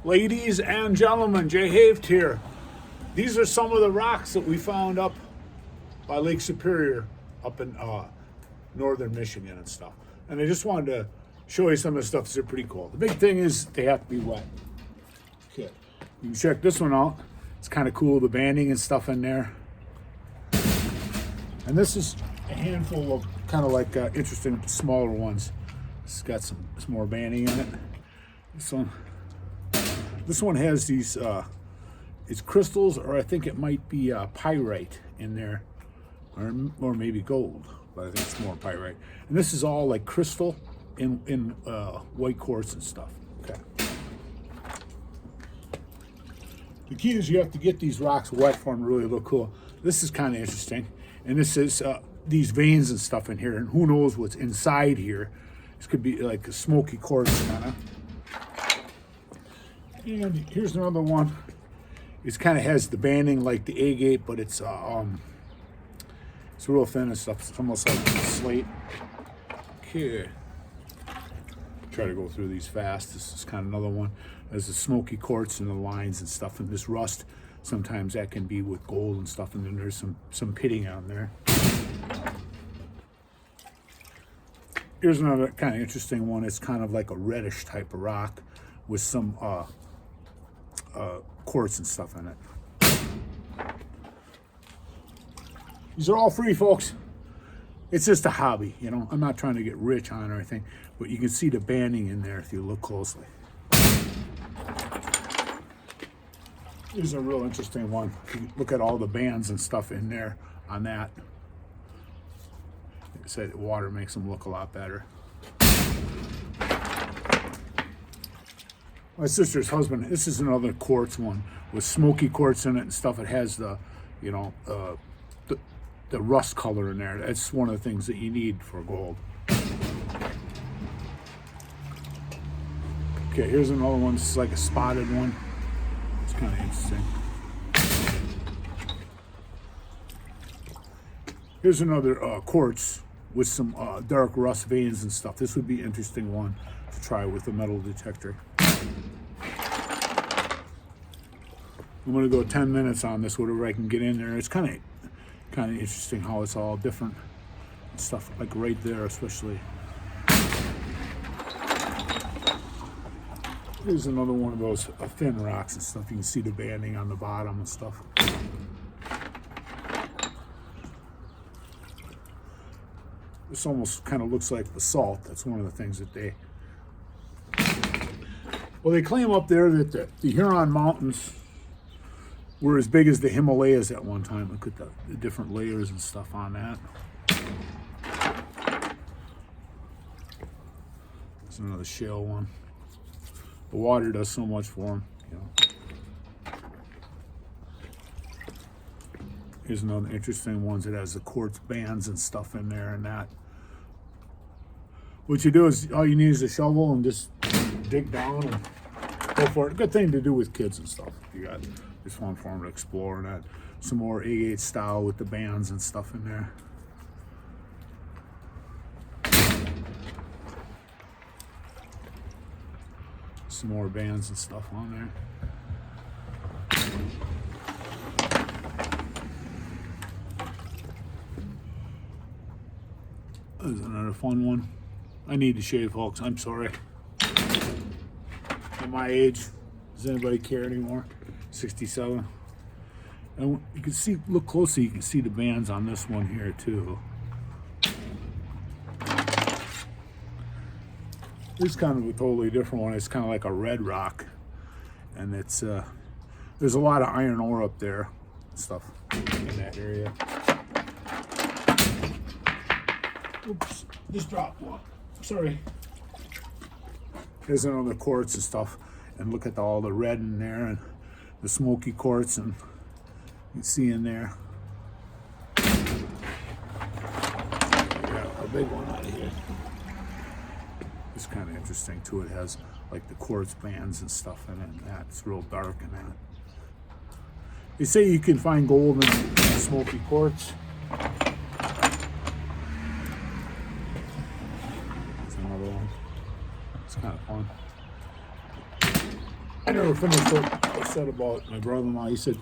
Ladies and gentlemen, Jay Haved here. These are some of the rocks that we found up by Lake Superior up in northern Michigan and stuff. And I just wanted to show you some of the stuff that's pretty cool. The big thing is they have to be wet. Okay, you can check this one out. It's kind of cool, the banding and stuff in there. And this is a handful of kind of like interesting smaller ones. It's got some more banding in it. This one has these, it's crystals, or I think it might be pyrite in there, or maybe gold, but I think it's more pyrite. And this is all like crystal in white quartz and stuff. Okay. The key is you have to get these rocks wet for them to really look cool. This is kind of interesting, and this is these veins and stuff in here, and who knows what's inside here. This could be like a smoky quartz kind of. And here's another one. It kind of has the banding like the agate, but it's real thin and stuff. It's almost like slate. Okay. Try to go through these fast. This is kind of another one. There's the smoky quartz and the lines and stuff, and this rust. Sometimes that can be with gold and stuff, and then there's some pitting on there. Here's another kind of interesting one. It's kind of like a reddish type of rock with some quartz and stuff in it. These are all free, folks. It's just a hobby, you know. I'm not trying to get rich on it or anything, but you can see the banding in there if you look closely. Here's a real interesting one. You look at all the bands and stuff in there on that. They say that water makes them look a lot better. My sister's husband, this is another quartz one with smoky quartz in it and stuff. It has the, you know, the rust color in there. That's one of the things that you need for gold. Okay, here's another one. This is like a spotted one. It's kind of interesting. Here's another quartz with some dark rust veins and stuff. This would be an interesting one to try with a metal detector. I'm gonna go 10 minutes on this, whatever I can get in there. It's kind of interesting how it's all different stuff, like right there especially. Here's another one of those thin rocks and stuff. You can see the banding on the bottom and stuff. This almost kind of looks like basalt. That's one of the things that they claim up there that the Huron Mountains were as big as the Himalayas at one time. Look at the different layers and stuff on that. There's another shale one. The water does so much for them, you know. Here's another interesting one that has the quartz bands and stuff in there and that. What you do is, all you need is a shovel and just dig down and go for it. Good thing to do with kids and stuff. You got this fun for them to explore, and that some more agate style with the bands and stuff in there. Some more bands and stuff on there. There's another fun one. I need to shave, folks. I'm sorry. At my age, does anybody care anymore? 67. And you can see, look closely, you can see the bands on this one here too. This is kind of a totally different one. It's kind of like a red rock, and it's there's a lot of iron ore up there and stuff in that area. Oops, just dropped one. Sorry. There's another quartz and stuff, and look at all the red in there and the smoky quartz, and you can see in there. Yeah, a big one right here. It's kind of interesting too. It has like the quartz bands and stuff in it, and that it's real dark in that. They say you can find gold in smoky quartz. That's another one. It's kind of fun. I never finished what I said about my brother-in-law. He said,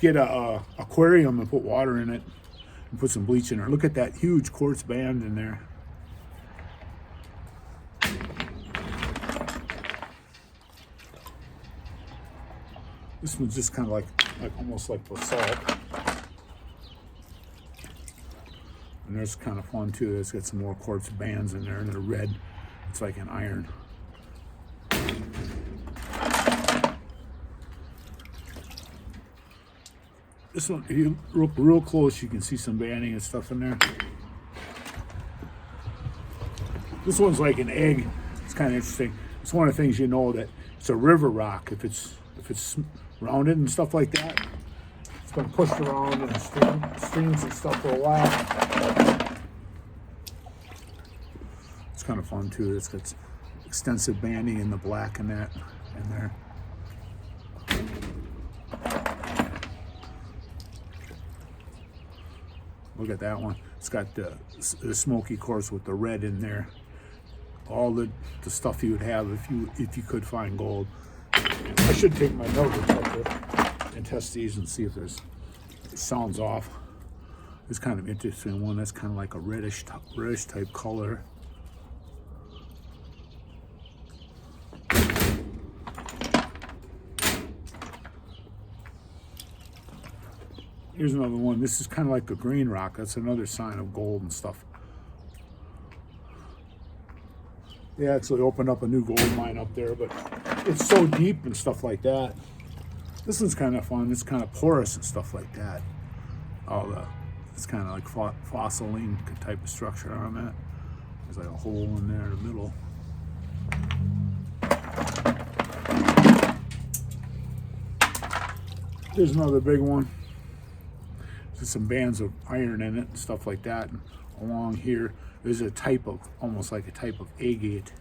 get a aquarium and put water in it and put some bleach in there. Look at that huge quartz band in there. This one's just kind of like almost like basalt. And there's kind of fun too. It's got some more quartz bands in there, and they're red. It's like an iron. This one, if you look real close, you can see some banding and stuff in there. This one's like an egg. It's kind of interesting. It's one of the things you know that it's a river rock. If it's rounded and stuff like that, it's been pushed around in the streams and stuff for a while. It's kind of fun too. It's got extensive banding in the black and that in there. Look at that one. It's got the smoky quartz with the red in there. All the stuff you would have if you could find gold. I should take my metal detector and test these and see if it sounds off. It's kind of interesting one. That's kind of like a reddish type color. Here's another one. This is kind of like a green rock. That's another sign of gold and stuff. They actually opened up a new gold mine up there, but it's so deep and stuff like that. This one's kind of fun. It's kind of porous and stuff like that. It's kind of like fossiline type of structure on that. There's like a hole in there in the middle. There's another big one. There's some bands of iron in it and stuff like that. And along here, there's a type of, almost like a type of agate,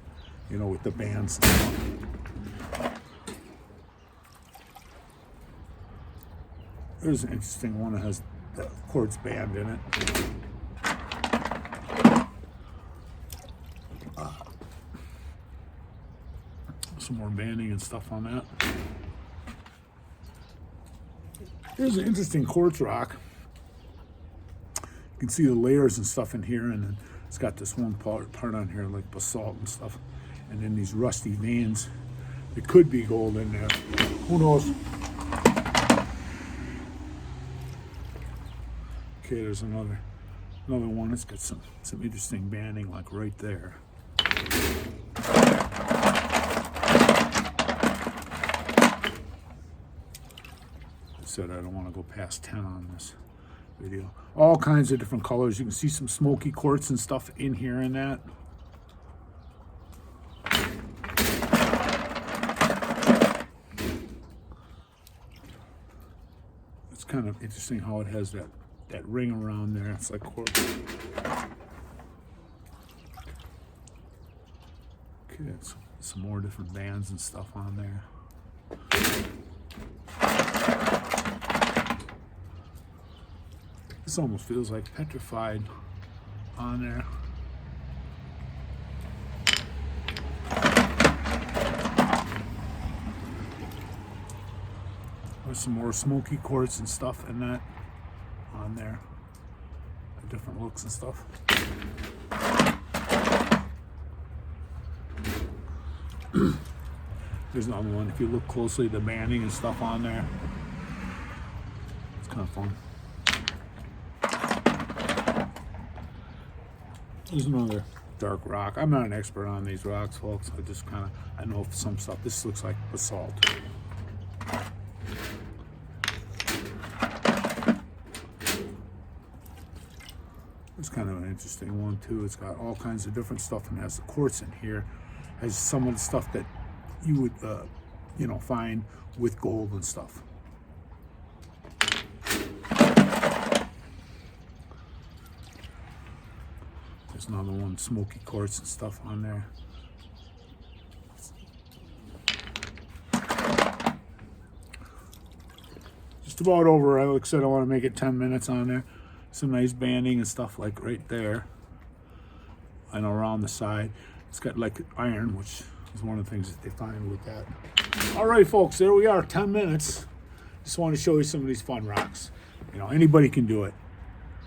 you know, with the bands and stuff. There's an interesting one that has the quartz band in it. Some more banding and stuff on that. Here's an interesting quartz rock. You can see the layers and stuff in here, and then it's got this one part on here like basalt and stuff, and then these rusty veins. It could be gold in there. Who knows? Okay, there's another one that's got some interesting banding like right there. I said I don't want to go past 10 on this video. All kinds of different colors. You can see some smoky quartz and stuff in here and that. It's kind of interesting how it has that ring around there. It's like quartz. Okay, it's some more different bands and stuff on there. This almost feels like petrified on there. There's some more smoky quartz and stuff in that on there. Different looks and stuff. There's another one. If you look closely, the banding and stuff on there. It's kind of fun. There's another dark rock. I'm not an expert on these rocks, folks. I know some stuff. This looks like basalt. It's kind of an interesting one too. It's got all kinds of different stuff and has the quartz in here. Has some of the stuff that you would, find with gold and stuff. There's another one, smoky quartz and stuff on there. Just about over. Like I said, I want to make it 10 minutes on there. Some nice banding and stuff like right there and around the side. It's got like iron, which is one of the things that they find with that. All right, folks, there we are, 10 minutes. Just want to show you some of these fun rocks. You know, anybody can do it.